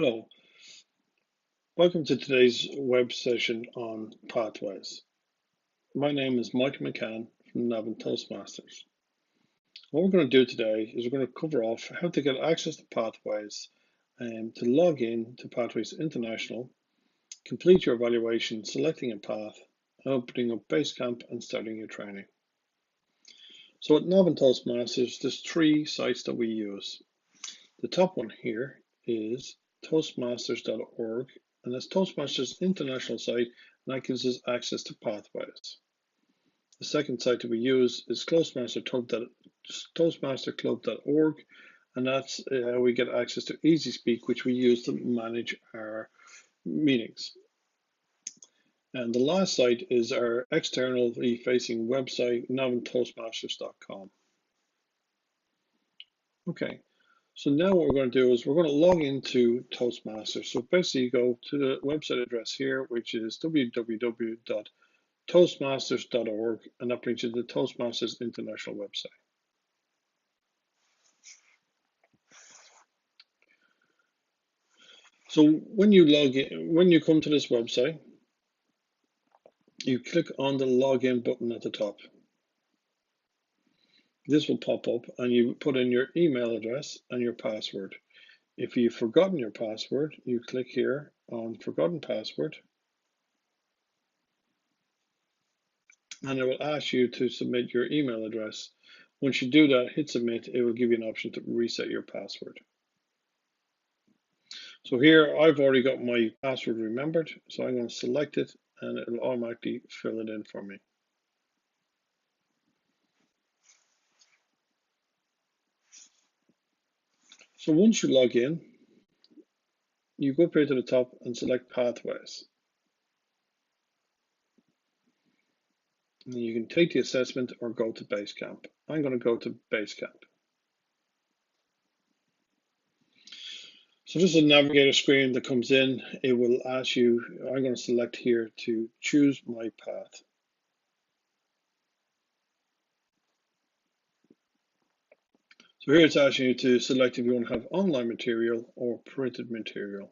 Hello, welcome to today's web session on pathways. My name is Mike McCann from Navan Toastmasters. What we're going to do today is we're going to cover off how to get access to pathways and to log in to Pathways International, complete your evaluation, selecting a path, opening up Basecamp and starting your training. So at Navan Toastmasters, there's three sites that we use. The top one here is toastmasters.org, and that's Toastmasters international site, and that gives us access to pathways. The second site that we use is toastmasterclub.org, and that's how we get access to EasySpeak, which we use to manage our meetings. And the last site is our externally facing website, navantoastmasters.com. Okay. So now what we're going to do is we're going to log into Toastmasters. So basically you go to the website address here, which is www.toastmasters.org, and that brings you to the Toastmasters International website. So when you log in, when you come to this website, you click on the login button at the top. This will pop up and you put in your email address and your password. If you've forgotten your password, you click here on Forgotten Password, and it will ask you to submit your email address. Once you do that, hit submit, it will give you an option to reset your password. So here I've already got my password remembered, so I'm going to select it and it will automatically fill it in for me. So once you log in, you go up here to the top and select Pathways. And you can take the assessment or go to Basecamp. I'm going to go to Basecamp. So this is a navigator screen that comes in. It will ask you, I'm going to select here to choose my path. So here it's asking you to select if you want to have online material or printed material.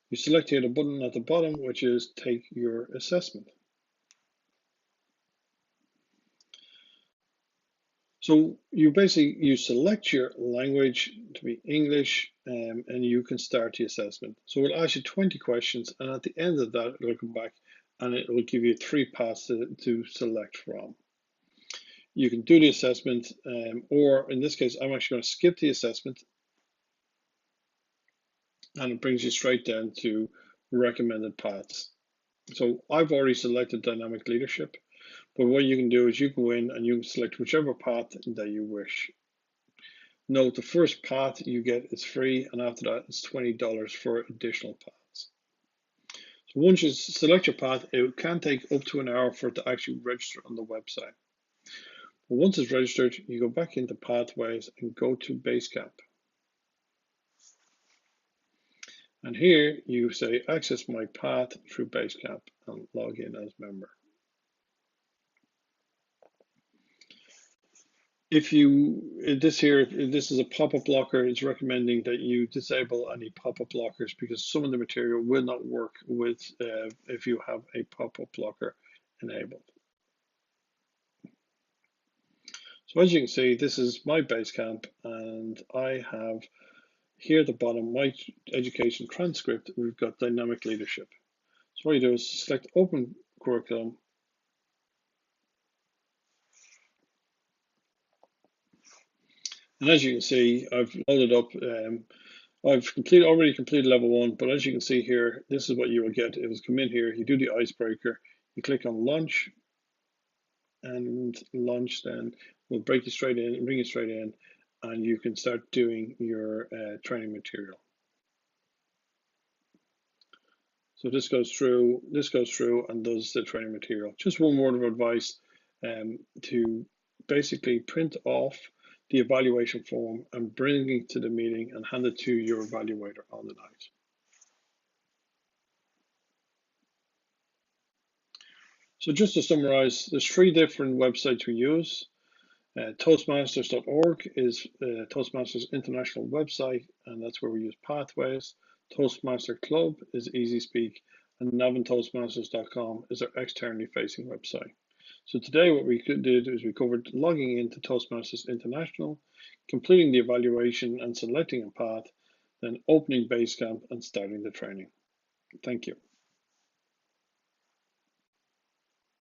You select here the button at the bottom, which is take your assessment. So you select your language to be English, and you can start the assessment. So it will ask you 20 questions, and at the end of that, it'll come back and it will give you 3 paths to select from. You can do the assessment, or in this case, I'm actually going to skip the assessment, and it brings you straight down to recommended paths. So I've already selected dynamic leadership, but what you can do is you go in and you can select whichever path that you wish. Note the first path you get is free, and after that it's $20 for additional paths. So once you select your path, it can take up to an hour for it to actually register on the website. But once it's registered, you go back into Pathways and go to Basecamp. And here you say access my path through Basecamp and log in as member. This is a pop-up blocker. It's recommending that you disable any pop-up blockers because some of the material will not work with if you have a pop-up blocker enabled. So as you can see, this is my Basecamp, and I have here at the bottom my education transcript. We've got dynamic leadership. So what you do is select open curriculum. And as you can see, I've loaded up, I've already completed level 1, but as you can see here, this is what you will get. It was come in here, you do the icebreaker, you click on launch, and launch then will bring you straight in, and you can start doing your training material. So this goes through and does the training material. Just one word of advice, to basically print off the evaluation form and bring it to the meeting and hand it to your evaluator on the night. So just to summarize, there's 3 different websites we use. Toastmasters.org is Toastmasters international website, and that's where we use pathways. Toastmaster Club is easy speak, and navantoastmasters.com is our externally facing website. So today what we did is we covered logging into Toastmasters International, completing the evaluation and selecting a path, then opening Basecamp and starting the training. Thank you.